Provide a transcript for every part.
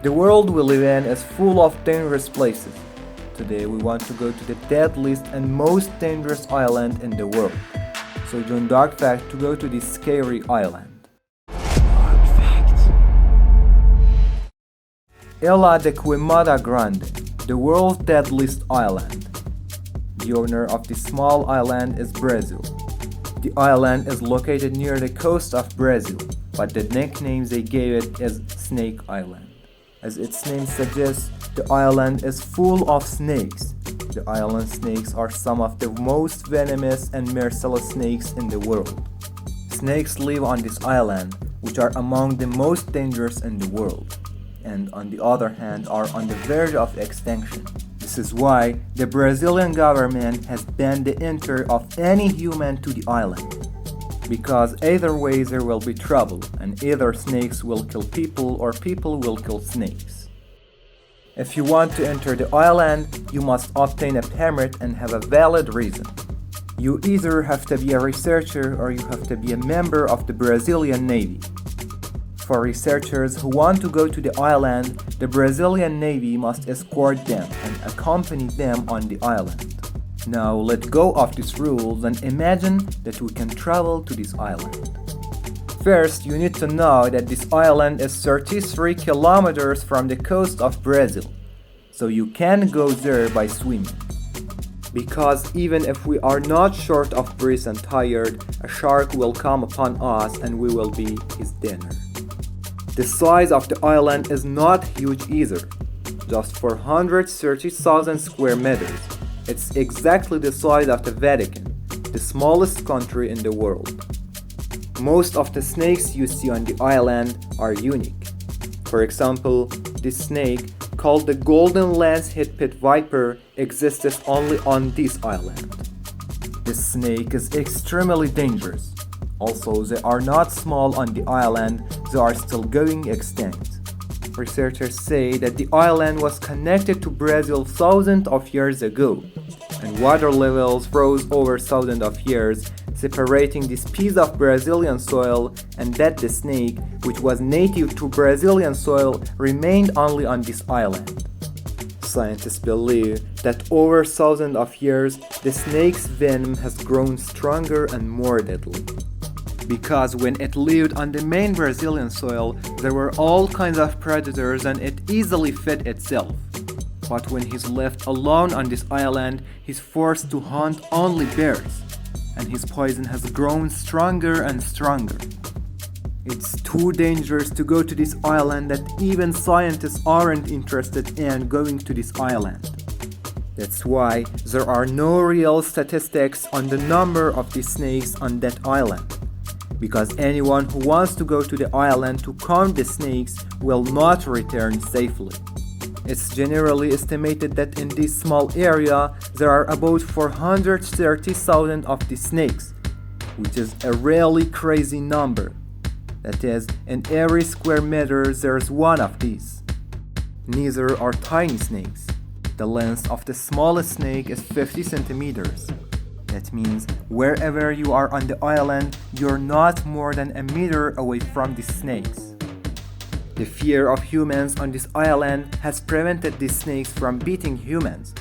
The world we live in is full of dangerous places. Today we want to go to the deadliest and most dangerous island in the world. So join Dark Fact to go to this scary island. Dark Fact. Ilha de Queimada Grande, the world's deadliest island. The owner of this small island is Brazil. The island is located near the coast of Brazil, but the nickname they gave it is Snake Island. As its name suggests, the island is full of snakes. The island snakes are some of the most venomous and merciless snakes in the world. Snakes live on this island, which are among the most dangerous in the world, and on the other hand are on the verge of extinction. This is why the Brazilian government has banned the entry of any human to the island. Because either way there will be trouble, and either snakes will kill people or people will kill snakes. If you want to enter the island, you must obtain a permit and have a valid reason. You either have to be a researcher or you have to be a member of the Brazilian Navy. For researchers who want to go to the island, the Brazilian Navy must escort them and accompany them on the island. Now let go of these rules and imagine that we can travel to this island. First, you need to know that this island is 33 kilometers from the coast of Brazil, so you can go there by swimming. Because even if we are not short of breath and tired, a shark will come upon us and we will be his dinner. The size of the island is not huge either, just 430,000 square meters. It's exactly the size of the Vatican, the smallest country in the world. Most of the snakes you see on the island are unique. For example, this snake, called the Golden Lancehead Pit Viper, exists only on this island. This snake is extremely dangerous. Also, they are not small on the island, they are still going extinct. Researchers say that the island was connected to Brazil thousands of years ago, and water levels rose over thousands of years, separating this piece of Brazilian soil, and that the snake, which was native to Brazilian soil, remained only on this island. Scientists believe that over thousands of years, the snake's venom has grown stronger and more deadly. Because when it lived on the main Brazilian soil, there were all kinds of predators and it easily fed itself. But when he's left alone on this island, he's forced to hunt only bears, and his poison has grown stronger and stronger. It's too dangerous to go to this island that even scientists aren't interested in going to this island. That's why there are no real statistics on the number of these snakes on that island. Because anyone who wants to go to the island to count the snakes will not return safely. It's generally estimated that in this small area there are about 430,000 of these snakes, which is a really crazy number. That is, in every square meter there's one of these. Neither are tiny snakes. The length of the smallest snake is 50 centimeters. That means wherever you are on the island, you're not more than a meter away from these snakes. The fear of humans on this island has prevented these snakes from beating humans,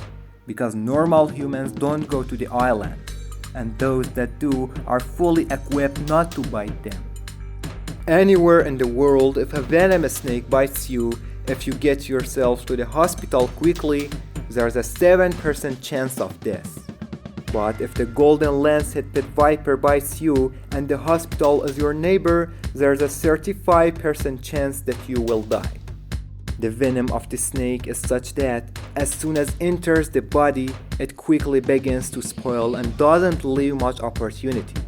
because normal humans don't go to the island, and those that do are fully equipped not to bite them. Anywhere in the world, if a venomous snake bites you, if you get yourself to the hospital quickly, there's a 7% chance of death. But if the Golden Lancehead Pit Viper bites you and the hospital is your neighbor, there's a 35% chance that you will die. The venom of the snake is such that as soon as it enters the body, it quickly begins to spoil and doesn't leave much opportunity.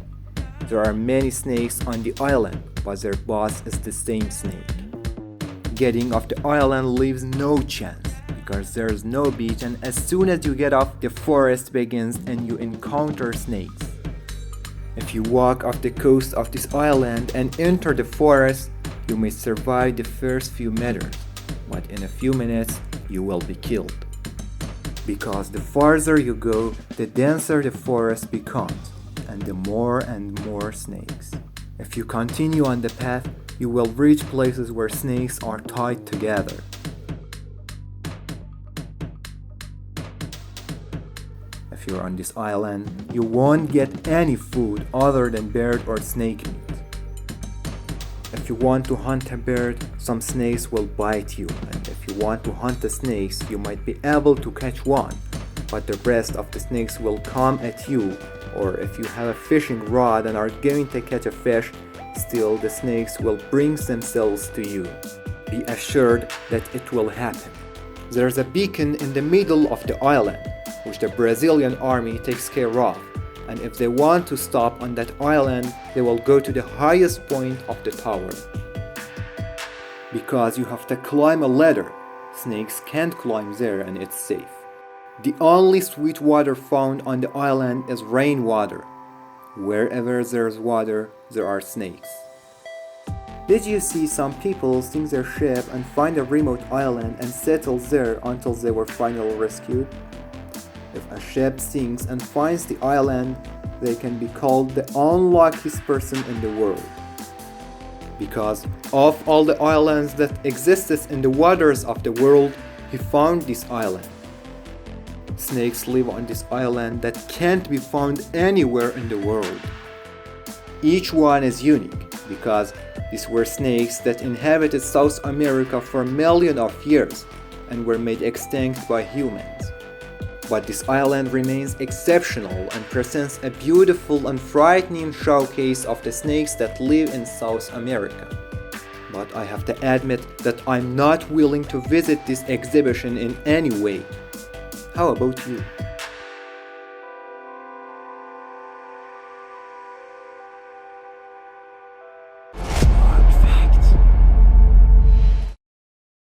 There are many snakes on the island, but their boss is the same snake. Getting off the island leaves no chance, because there's no beach, and as soon as you get off, the forest begins and you encounter snakes. If you walk off the coast of this island and enter the forest, you may survive the first few meters, but in a few minutes you will be killed. Because the farther you go, the denser the forest becomes, and the more and more snakes. If you continue on the path, you will reach places where snakes are tied together. If you're on this island, you won't get any food other than bird or snake meat. If you want to hunt a bird, some snakes will bite you, and if you want to hunt the snakes, you might be able to catch one, but the rest of the snakes will come at you, or if you have a fishing rod and are going to catch a fish, still the snakes will bring themselves to you. Be assured that it will happen. There's a beacon in the middle of the island, which the Brazilian army takes care of, and if they want to stop on that island, they will go to the highest point of the tower. Because you have to climb a ladder, snakes can't climb there and it's safe. The only sweet water found on the island is rainwater. Wherever there's water, there are snakes. Did you see some people sink their ship and find a remote island and settle there until they were finally rescued? If a ship sinks and finds the island, they can be called the unluckiest person in the world. Because of all the islands that existed in the waters of the world, he found this island. Snakes live on this island that can't be found anywhere in the world. Each one is unique because these were snakes that inhabited South America for millions of years and were made extinct by humans. But this island remains exceptional and presents a beautiful and frightening showcase of the snakes that live in South America. But I have to admit that I'm not willing to visit this exhibition in any way. How about you?